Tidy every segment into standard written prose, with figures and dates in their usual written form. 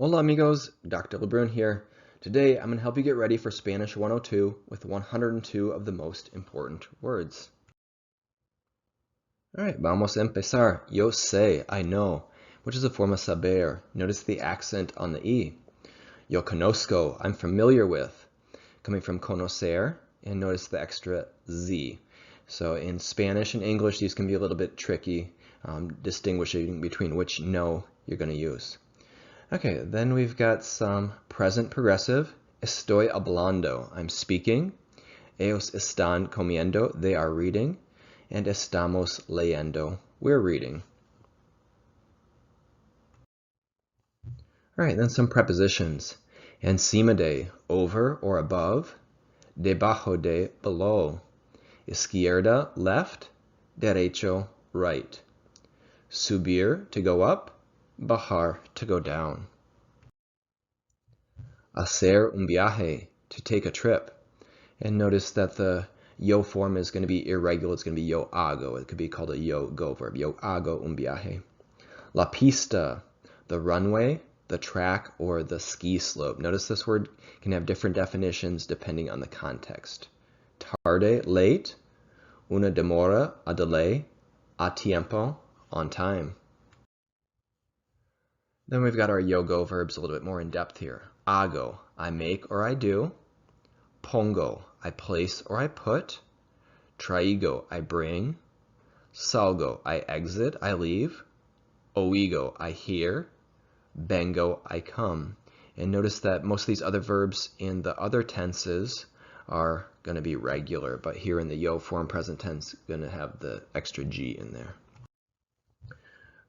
Hola amigos, Dr. LeBrun here. Today I'm going to help you get ready for Spanish 102 with 102 of the most important words. Alright, vamos a empezar. Yo sé, I know, which is a form of saber. Notice the accent on the E. Yo conozco, I'm familiar with, coming from conocer, and notice the extra Z. So in Spanish and English, these can be a little bit tricky, distinguishing between which no you're going to use. Okay, then we've got some present progressive. Estoy hablando, I'm speaking. Ellos están comiendo, they are reading. And estamos leyendo, we're reading. All right, then some prepositions. Encima de, over or above. Debajo de, below. Izquierda, left. Derecho, right. Subir, to go up. Bajar, to go down. Hacer un viaje, to take a trip. And notice that the yo form is going to be irregular. It's going to be yo hago. It could be called a yo go verb. Yo hago un viaje. La pista, the runway, the track, or the ski slope. Notice this word can have different definitions depending on the context. Tarde, late. Una demora, a delay. A tiempo, on time. Then we've got our yo-go verbs a little bit more in depth here. Hago, I make or I do. Pongo, I place or I put. Traigo, I bring. Salgo, I exit, I leave. Oigo, I hear. Vengo, I come. And notice that most of these other verbs in the other tenses are going to be regular, but here in the yo form present tense, going to have the extra G in there.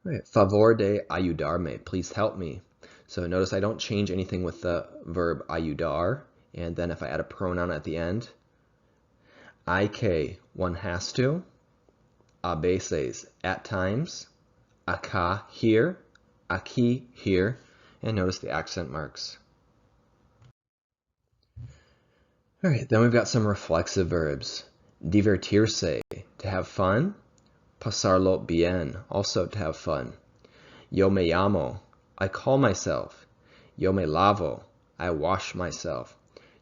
Right. Favor de ayudarme, please help me. So notice I don't change anything with the verb ayudar, and then if I add a pronoun at the end, hay que, one has to. A veces, at times. Acá, here. Aquí, here. And notice the accent marks. All right, then we've got some reflexive verbs. Divertirse, to have fun. Pasarlo bien, also to have fun. Yo me llamo, I call myself. Yo me lavo, I wash myself.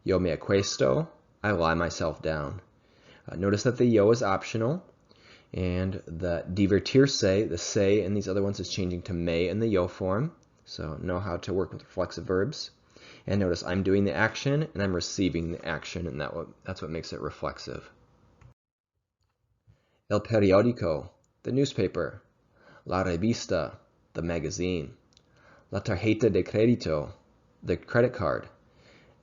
Yo me acuesto, I lie myself down. Notice that the yo is optional, and the divertirse, the se in these other ones is changing to me in the yo form. So know how to work with reflexive verbs. And notice I'm doing the action and I'm receiving the action, and that's what makes it reflexive. El periódico, the newspaper. La revista, the magazine. La tarjeta de crédito, the credit card.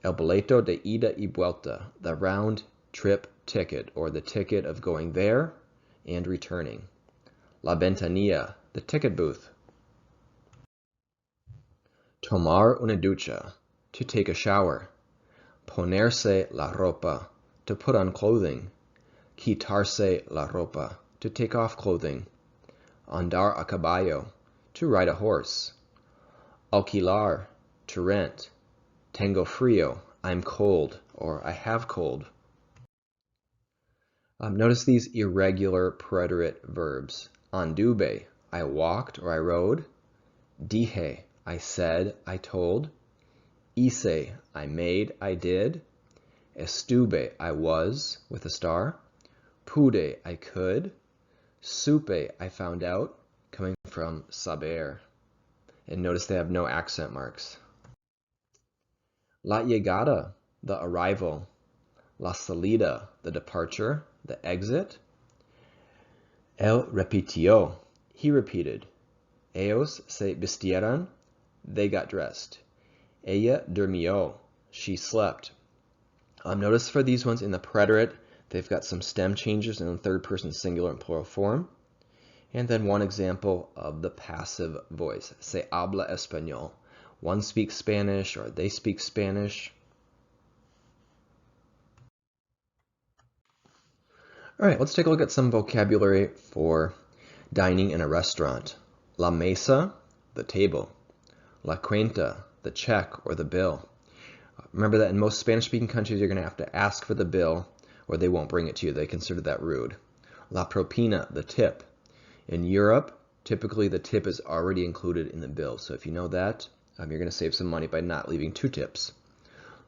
El boleto de ida y vuelta, the round trip ticket, or the ticket of going there and returning. La ventanilla, the ticket booth. Tomar una ducha, to take a shower. Ponerse la ropa, to put on clothing. Quitarse la ropa, to take off clothing. Andar a caballo, to ride a horse. Alquilar, to rent. Tengo frío, I'm cold, or I have cold. Notice these irregular preterite verbs. Anduve, I walked or I rode. Dije, I said, I told. Hice, I made, I did. Estuve, I was, with a star. Pude, I could. Supe, I found out, coming from saber. And notice they have no accent marks. La llegada, the arrival. La salida, the departure, the exit. Él repitió, he repeated. Ellos se vistieron, they got dressed. Ella durmió, she slept. Notice for these ones in the preterite, they've got some stem changes in the third person singular and plural form. And then one example of the passive voice. Se habla español. One speaks Spanish or they speak Spanish. All right, let's take a look at some vocabulary for dining in a restaurant. La mesa, the table. La cuenta, the check or the bill. Remember that in most Spanish-speaking countries, you're going to have to ask for the bill or they won't bring it to you. They consider that rude. La propina, the tip. In Europe, typically the tip is already included in the bill. So if you know that, You're going to save some money by not leaving 2 tips.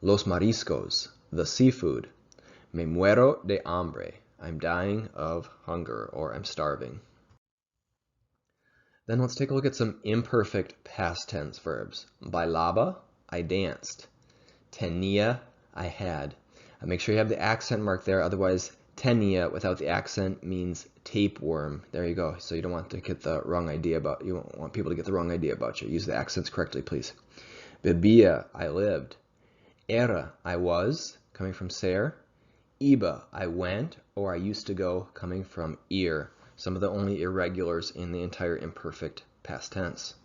Los mariscos, the seafood. Me muero de hambre. I'm dying of hunger, or I'm starving. Then let's take a look at some imperfect past tense verbs. Bailaba, I danced. Tenía, I had. Make sure you have the accent mark there, otherwise tenía without the accent means tapeworm. There you go. So you don't want to get the wrong idea about, you don't want people to get the wrong idea about you. Use the accents correctly, please. Bebía, I lived. Era, I was, coming from ser. Iba, I went, or I used to go, coming from ir. Some of the only irregulars in the entire imperfect past tense.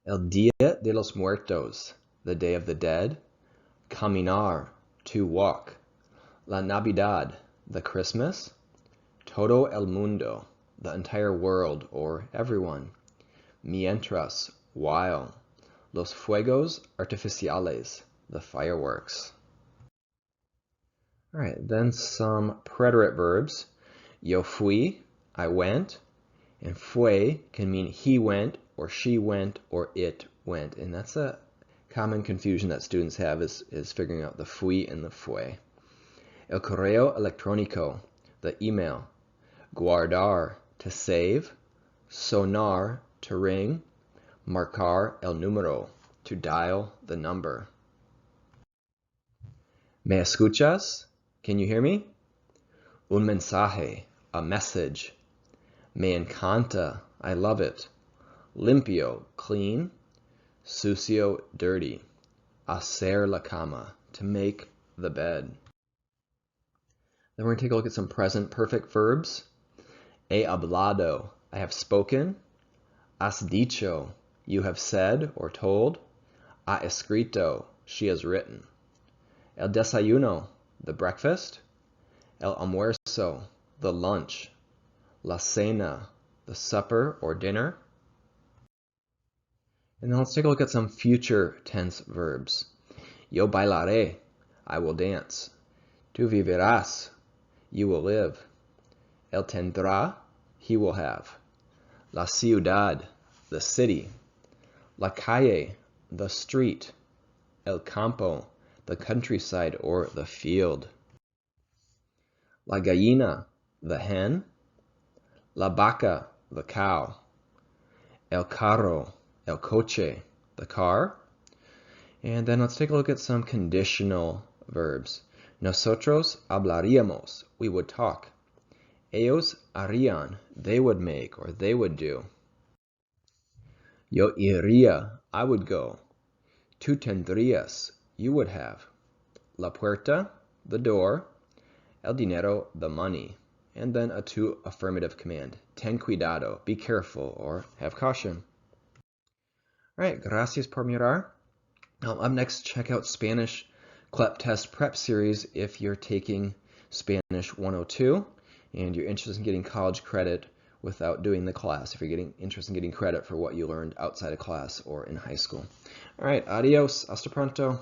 El Día de los Muertos, the Day of the Dead. Caminar, to walk. La Navidad, the Christmas. Todo el mundo, the entire world or everyone. Mientras, while. Los fuegos artificiales, the fireworks. All right, then some preterite verbs. Yo fui, I went, and fue can mean he went, or she went, or it went. And that's a common confusion that students have is figuring out the fui and the fue. El correo electrónico, the email. Guardar, to save. Sonar, to ring. Marcar el número, to dial the number. ¿Me escuchas? Can you hear me? Un mensaje, a message. Me encanta, I love it. Limpio, clean. Sucio, dirty. Hacer la cama, to make the bed. Then we're going to take a look at some present perfect verbs. He hablado, I have spoken. Has dicho, you have said or told. Ha escrito, she has written. El desayuno, the breakfast. El almuerzo, the lunch. La cena, the supper or dinner. And then let's take a look at some future tense verbs. Yo bailaré, I will dance. Tú vivirás, you will live. Él tendrá, he will have. La ciudad, the city. La calle, the street. El campo, the countryside or the field. La gallina, the hen. La vaca, the cow. El carro, el coche, the car. And then let's take a look at some conditional verbs. Nosotros hablaríamos, we would talk. Ellos harían, they would make or they would do. Yo iría, I would go. Tú tendrías, you would have. La puerta, the door. El dinero, the money. And then a to affirmative command. Ten cuidado, be careful or have caution. All right, gracias por mirar. Up next, check out Spanish CLEP Test Prep Series if you're taking Spanish 102 and you're interested in getting college credit without doing the class, if you're interested in getting credit for what you learned outside of class or in high school. All right, adios, hasta pronto.